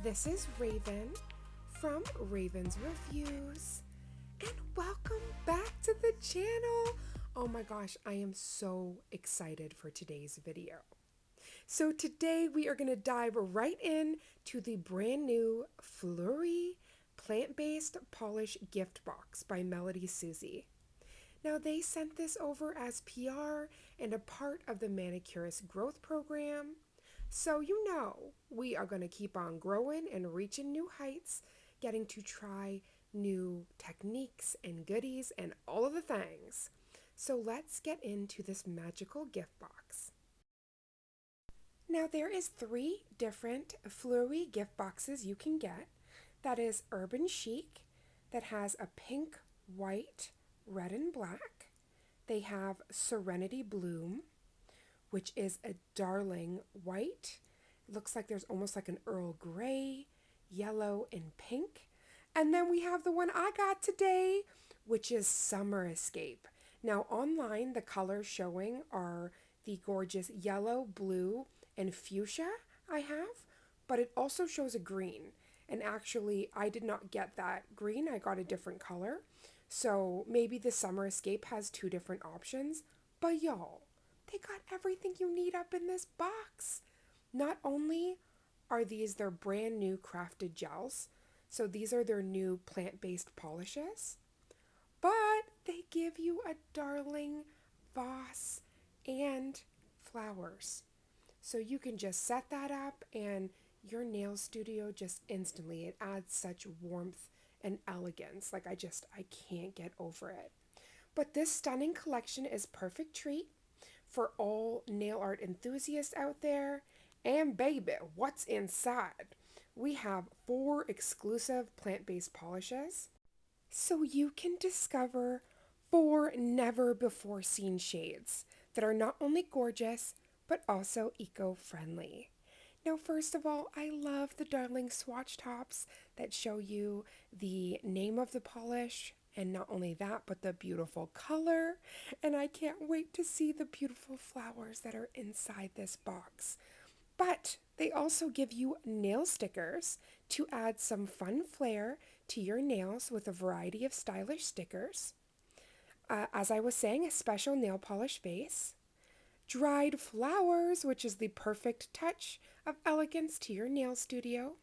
This is Raven from Raven's Reviews, and welcome back to the channel. Oh my gosh, I am so excited for today's video. So today we are going to dive right in to the brand new Fleurwee plant-based polish gift box by Melody Susie. Now they sent this over as PR and a part of the manicurist growth program. So you know, we are going to keep on growing and reaching new heights, getting to try new techniques and goodies and all of the things. So let's get into this magical gift box. Now there is 3 different Fluerwee gift boxes you can get. That is Urban Chic, that has a pink, white, red, and black. They have Serenity Bloom, which is a darling white. It looks like there's almost like an Earl Grey, yellow, and pink. And then we have the one I got today, which is Summer Escape. Now online, the colors showing are the gorgeous yellow, blue, and fuchsia I have, but it also shows a green. And actually, I did not get that green. I got a different color. So maybe the Summer Escape has 2 different options. But y'all, they got everything you need up in this box. Not only are these their brand new crafted gels, so these are their new plant-based polishes, but they give you a darling vase and flowers. So you can just set that up and your nail studio just instantly, it adds such warmth and elegance. Like I can't get over it. But this stunning collection is perfect treat for all nail art enthusiasts out there. And baby, what's inside? We have 4 exclusive plant-based polishes, so you can discover 4 never-before-seen shades that are not only gorgeous, but also eco-friendly. Now, first of all, I love the darling swatch tops that show you the name of the polish, and not only that, but the beautiful color. And I can't wait to see the beautiful flowers that are inside this box. But they also give you nail stickers to add some fun flair to your nails with a variety of stylish stickers. As I was saying, a special nail polish vase. Dried flowers, which is the perfect touch of elegance to your nail studio.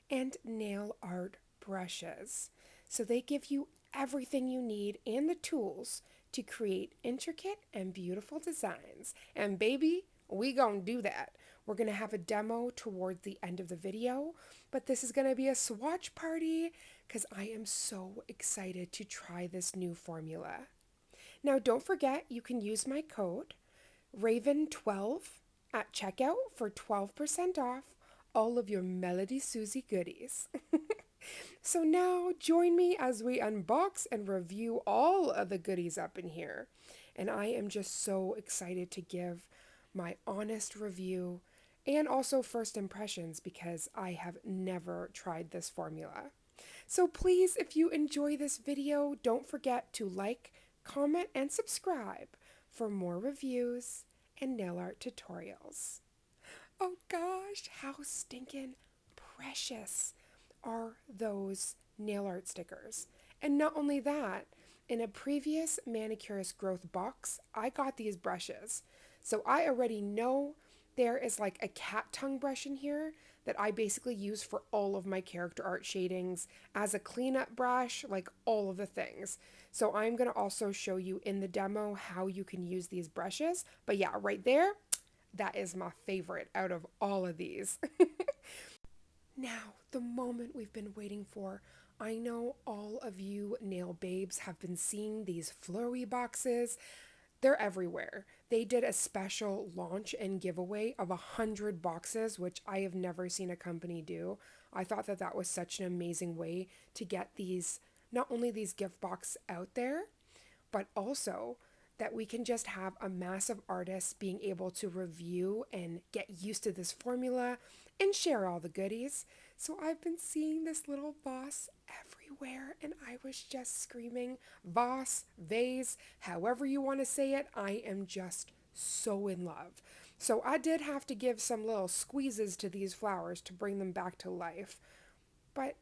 And nail art brushes. So they give you everything you need and the tools to create intricate and beautiful designs. And baby, we gonna do that. We're gonna have a demo towards the end of the video, but this is gonna be a swatch party because I am so excited to try this new formula. Now don't forget, you can use my code Raven12 at checkout for 12% off all of your Melody Susie goodies. So now join me as we unbox and review all of the goodies up in here. And I am just so excited to give my honest review and also first impressions because I have never tried this formula. So please, if you enjoy this video, don't forget to like, comment, and subscribe for more reviews and nail art tutorials. Oh gosh, how stinking precious are those nail art stickers. And not only that, in a previous manicurist growth box, I got these brushes. So I already know there is like a cat tongue brush in here that I basically use for all of my character art shadings as a cleanup brush, like all of the things. So I'm going to also show you in the demo how you can use these brushes. But yeah, right there, that is my favorite out of all of these. Now, the moment we've been waiting for. I know all of you nail babes have been seeing these Fleurwee boxes. They're everywhere. They did a special launch and giveaway of 100 boxes, which I have never seen a company do. I thought that that was such an amazing way to get these, not only these gift boxes out there, but also that we can just have a massive artist being able to review and get used to this formula and share all the goodies. So I've been seeing this little vase everywhere and I was just screaming, vase, vase, however you want to say it, I am just so in love. So I did have to give some little squeezes to these flowers to bring them back to life. But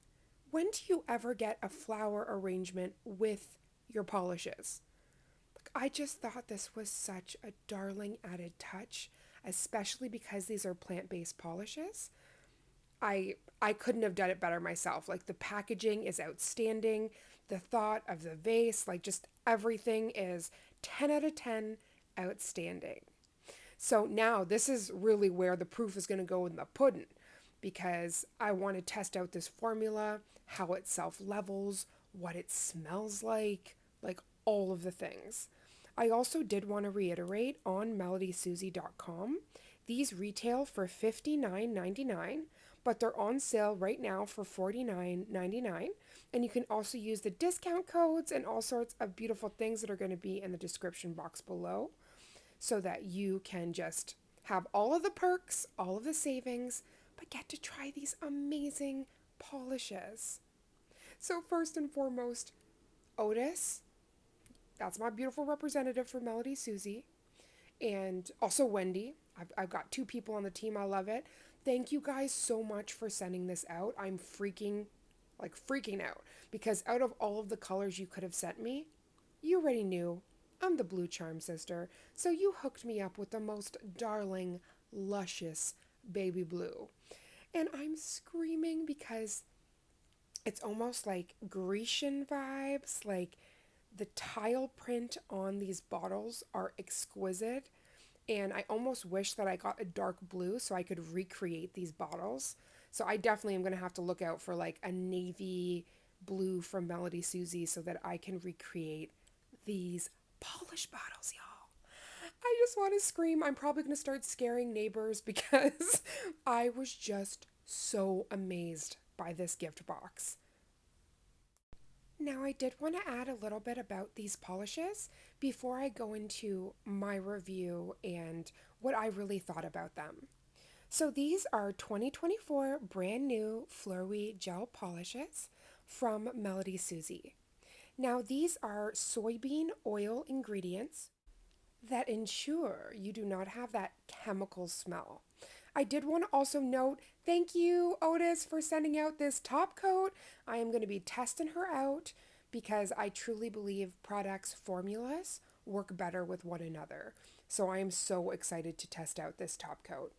when do you ever get a flower arrangement with your polishes? I just thought this was such a darling added touch, especially because these are plant-based polishes. I couldn't have done it better myself. Like the packaging is outstanding. The thought of the vase, like just everything is 10 out of 10 outstanding. So now this is really where the proof is going to go in the pudding because I want to test out this formula, how it self levels, what it smells like all of the things. I also did want to reiterate on melodysusie.com. These retail for $59.99, but they're on sale right now for $49.99. And you can also use the discount codes and all sorts of beautiful things that are going to be in the description box below so that you can just have all of the perks, all of the savings, but get to try these amazing polishes. So, first and foremost, Otis, that's my beautiful representative for Melody Susie, and also Wendy. I've got two people on the team. I love it. Thank you guys so much for sending this out. I'm freaking out because out of all of the colors you could have sent me, you already knew I'm the blue charm sister. So you hooked me up with the most darling, luscious baby blue. And I'm screaming because it's almost like Grecian vibes. Like the tile print on these bottles are exquisite. And I almost wish that I got a dark blue so I could recreate these bottles. So I definitely am going to have to look out for like a navy blue from Melody Susie so that I can recreate these polish bottles, y'all. I just want to scream. I'm probably going to start scaring neighbors because I was just so amazed by this gift box. Now, I did want to add a little bit about these polishes before I go into my review and what I really thought about them. So, these are 2024 brand new Fleurwee gel polishes from Melody Susie. Now, these are soybean oil ingredients that ensure you do not have that chemical smell. I did want to also note thank you, Otis, for sending out this top coat. I am going to be testing her out because I truly believe products' formulas work better with one another. So I am so excited to test out this top coat.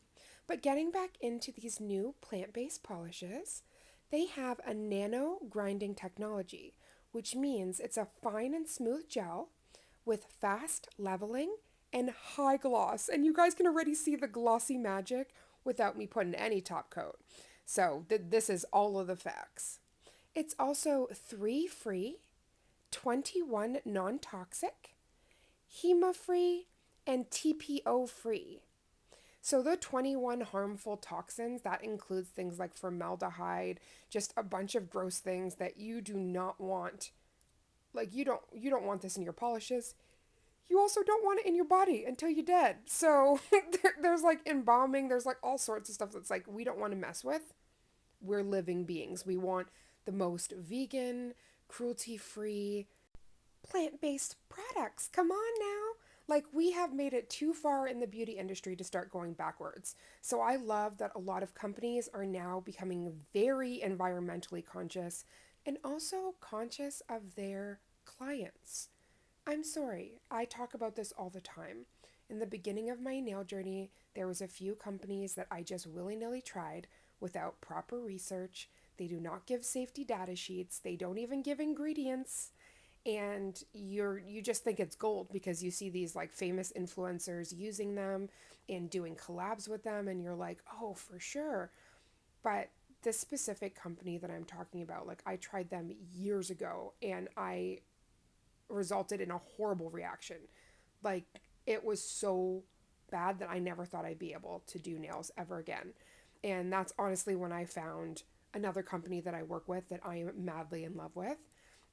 But getting back into these new plant-based polishes, they have a nano grinding technology, which means it's a fine and smooth gel with fast leveling and high gloss. And you guys can already see the glossy magic without me putting any top coat. So this is all of the facts. It's also 3 free, 21 non-toxic, HEMA-free, and TPO-free. So the 21 harmful toxins, that includes things like formaldehyde, just a bunch of gross things that you do not want. Like you don't want this in your polishes. You also don't want it in your body until you're dead. So there's like embalming, there's like all sorts of stuff that's like we don't want to mess with. We're living beings. We want the most vegan, cruelty-free, plant-based products. Come on now. Like we have made it too far in the beauty industry to start going backwards. So I love that a lot of companies are now becoming very environmentally conscious and also conscious of their clients. I'm sorry, I talk about this all the time. In the beginning of my nail journey, there was a few companies that I just willy-nilly tried without proper research. They do not give safety data sheets. They don't even give ingredients. And you just think it's gold because you see these like famous influencers using them and doing collabs with them and you're like, "Oh, for sure." But this specific company that I'm talking about, like I tried them years ago and I resulted in a horrible reaction. Like it was so bad that I never thought I'd be able to do nails ever again. And that's honestly when I found another company that I work with that I am madly in love with.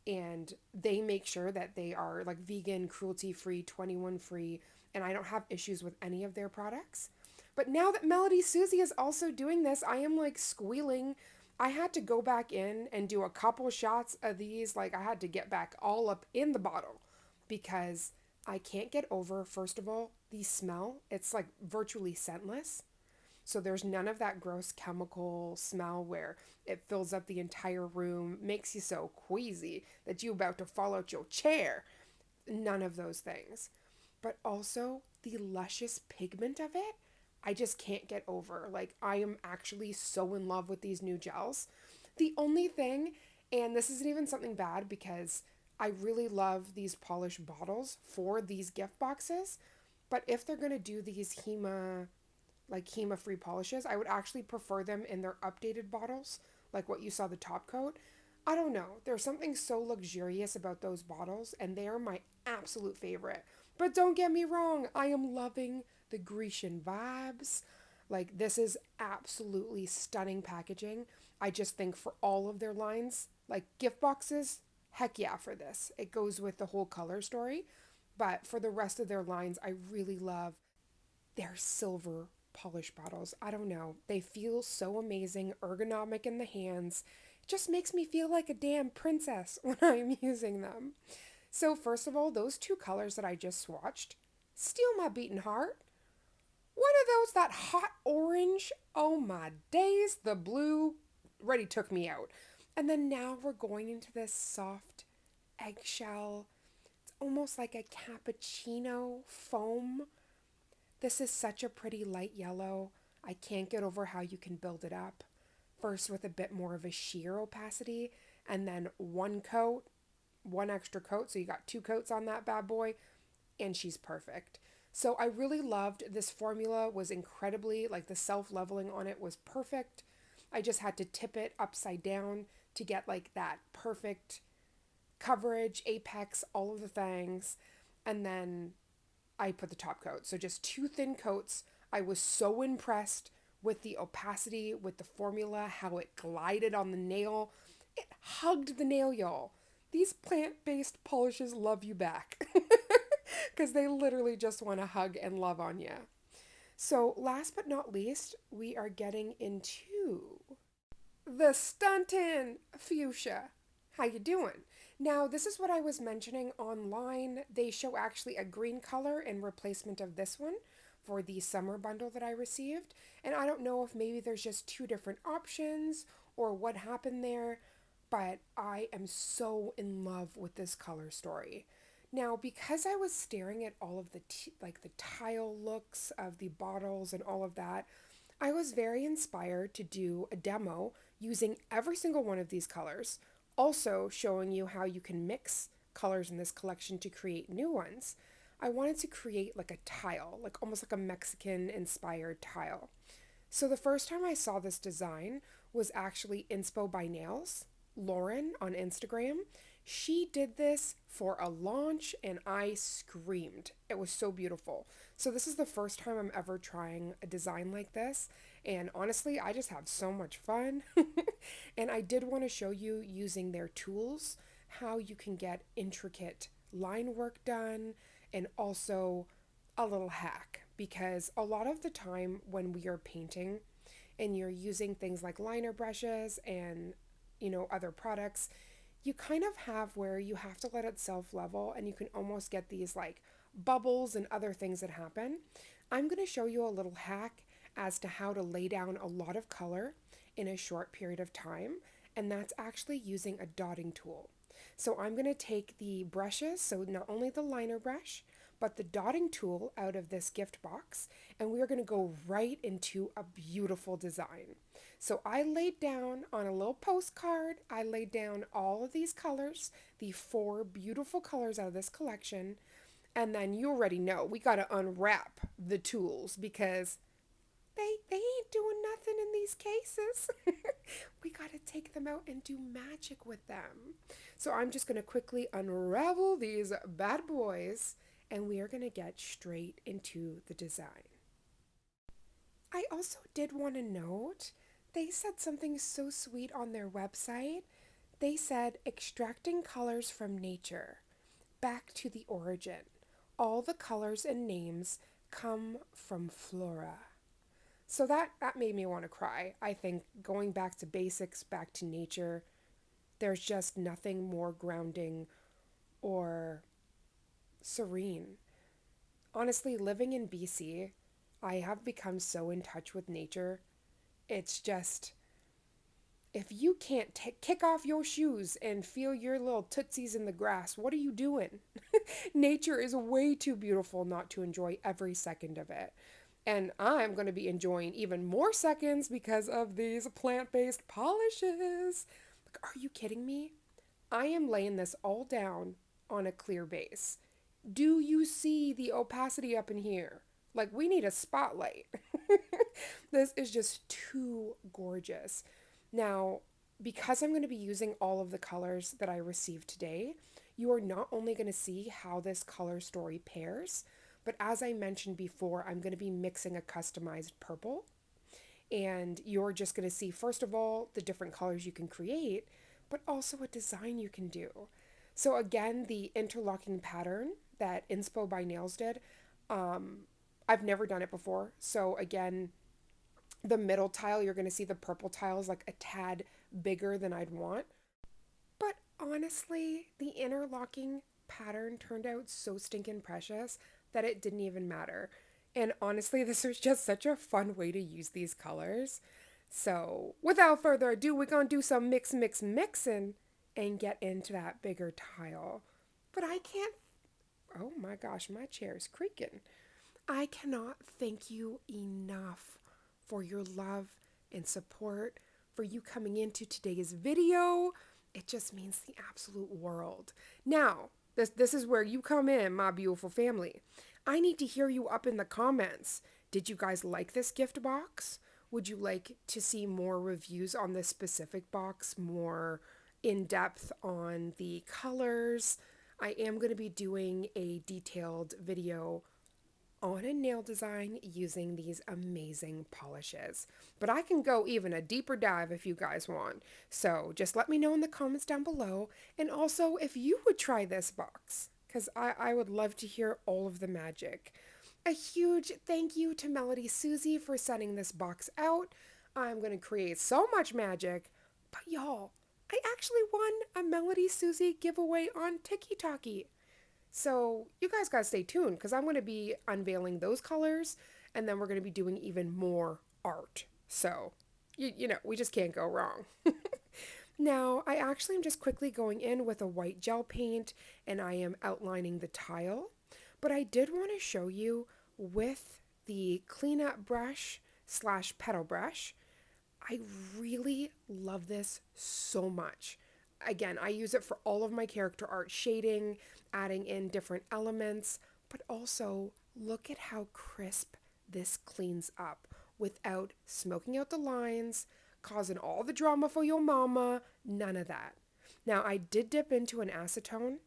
And they make sure that they are like vegan, cruelty free, 21 free, and I don't have issues with any of their products. But now that Melody Susie is also doing this, I am like squealing. I had to go back in and do a couple shots of these. Like I had to get back all up in the bottle because I can't get over, first of all, the smell, it's like virtually scentless. So there's none of that gross chemical smell where it fills up the entire room, makes you so queasy that you're about to fall out your chair. None of those things. But also the luscious pigment of it, I just can't get over. Like, I am actually so in love with these new gels. The only thing, and this isn't even something bad because I really love these polished bottles for these gift boxes, but if they're going to do these HEMA free polishes, I would actually prefer them in their updated bottles, like what you saw the top coat. I don't know. There's something so luxurious about those bottles, and they are my absolute favorite. But don't get me wrong, I am loving the Grecian vibes. Like, this is absolutely stunning packaging. I just think for all of their lines, like gift boxes, heck yeah for this. It goes with the whole color story. But for the rest of their lines, I really love their silver polish bottles. I don't know. They feel so amazing, ergonomic in the hands. It just makes me feel like a damn princess when I'm using them. So first of all, those two colors that I just swatched, steal my beating heart. One of those, that hot orange, oh my days, the blue already took me out. And then now we're going into this soft eggshell. It's almost like a cappuccino foam. This is such a pretty light yellow. I can't get over how you can build it up. First with a bit more of a sheer opacity, and then one coat, one extra coat. So you got two coats on that bad boy, and she's perfect. So I really loved this formula, was incredibly, like the self-leveling on it was perfect. I just had to tip it upside down to get like that perfect coverage, apex, all of the things. And then I put the top coat. So just two thin coats. I was so impressed with the opacity, with the formula, how it glided on the nail. It hugged the nail, y'all. These plant-based polishes love you back because they literally just want to hug and love on you. So last but not least, we are getting into the Stuntin' Fuchsia. How you doing? Now, this is what I was mentioning online. They show actually a green color in replacement of this one for the summer bundle that I received. And I don't know if maybe there's just two different options or what happened there, but I am so in love with this color story. Now, because I was staring at all of the the tile looks of the bottles and all of that, I was very inspired to do a demo using every single one of these colors, also showing you how you can mix colors in this collection to create new ones. I wanted to create like a tile, like almost like a Mexican inspired tile. So the first time I saw this design was actually Inspo by Nails, Lauren on Instagram. She did this for a launch and I screamed. It was so beautiful. So this is the first time I'm ever trying a design like this. And honestly, I just have so much fun. And I did want to show you using their tools, how you can get intricate line work done, and also a little hack. Because a lot of the time when we are painting and you're using things like liner brushes and, other products, you kind of have where you have to let it self-level and you can almost get these like bubbles and other things that happen. I'm going to show you a little hack as to how to lay down a lot of color in a short period of time, and that's actually using a dotting tool. So I'm going to take the brushes, so not only the liner brush, but the dotting tool out of this gift box, and we're going to go right into a beautiful design. So I laid down on a little postcard, I laid down all of these colors, the 4 beautiful colors out of this collection, and then you already know we got to unwrap the tools because they ain't doing nothing in these cases. We got to take them out and do magic with them. So I'm just going to quickly unravel these bad boys and we are going to get straight into the design. I also did want to note, they said something so sweet on their website. They said, extracting colors from nature, back to the origin. All the colors and names come from flora. So that made me want to cry. I think going back to basics, back to nature, there's just nothing more grounding or serene. Honestly, living in BC, I have become so in touch with nature. It's just, if you can't kick off your shoes and feel your little tootsies in the grass, what are you doing? Nature is way too beautiful not to enjoy every second of it. And I'm going to be enjoying even more seconds because of these plant-based polishes. Like, are you kidding me? I am laying this all down on a clear base. Do you see the opacity up in here? Like, we need a spotlight. This is just too gorgeous. Now, because I'm going to be using all of the colors that I received today, you are not only going to see how this color story pairs, but as I mentioned before, I'm going to be mixing a customized purple. And you're just going to see, first of all, the different colors you can create, but also a design you can do. So again, the interlocking pattern that Inspo by Nails did, I've never done it before. So again, the middle tile, you're going to see the purple tile is like a tad bigger than I'd want. But honestly, the interlocking pattern turned out so stinking precious that it didn't even matter. And honestly, this was just such a fun way to use these colors. So without further ado, we're going to do some mixing and get into that bigger tile. But I can't, oh my gosh, my chair is creaking. I cannot thank you enough for your love and support, for you coming into today's video. It just means the absolute world. Now, this is where you come in, my beautiful family. I need to hear you up in the comments. Did you guys like this gift box? Would you like to see more reviews on this specific box, more in depth on the colors? I am going to be doing a detailed video on a nail design using these amazing polishes. But I can go even a deeper dive if you guys want. So just let me know in the comments down below. And also if you would try this box, because I would love to hear all of the magic. A huge thank you to Melody Susie for sending this box out. I'm going to create so much magic. But y'all, I actually won a Melody Susie giveaway on TikTok. So you guys got to stay tuned because I'm going to be unveiling those colors and then we're going to be doing even more art. So, you know, we just can't go wrong. Now, I actually am just quickly going in with a white gel paint and I am outlining the tile. But I did want to show you with the cleanup brush / petal brush. I really love this so much. Again, I use it for all of my character art shading, adding in different elements, but also look at how crisp this cleans up without smoking out the lines, causing all the drama for your mama, none of that. Now, I did dip into an acetone,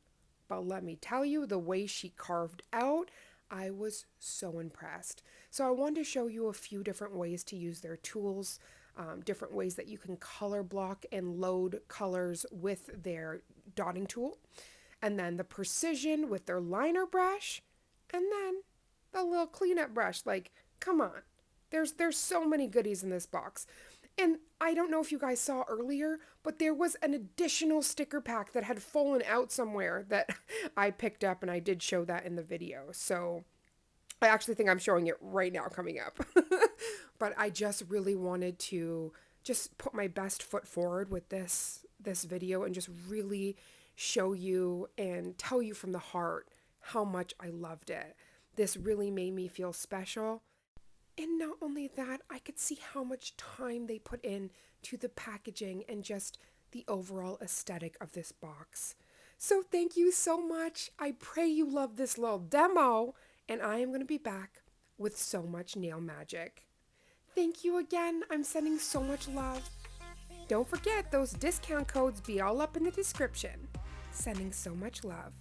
but let me tell you, the way she carved out, I was so impressed. So I wanted to show you a few different ways to use their tools, different ways that you can color block and load colors with their dotting tool, and then the precision with their liner brush, and then the little cleanup brush. Like, come on, there's so many goodies in this box. And I don't know if you guys saw earlier, but there was an additional sticker pack that had fallen out somewhere that I picked up, and I did show that in the video. So I actually think I'm showing it right now coming up. But I just really wanted to just put my best foot forward with this video and just really show you and tell you from the heart how much I loved it. This really made me feel special. And not only that, I could see how much time they put in to the packaging and just the overall aesthetic of this box. So thank you so much. I pray you love this little demo, and I am going to be back with so much nail magic. Thank you again. I'm sending so much love. Don't forget, those discount codes be all up in the description. Sending so much love.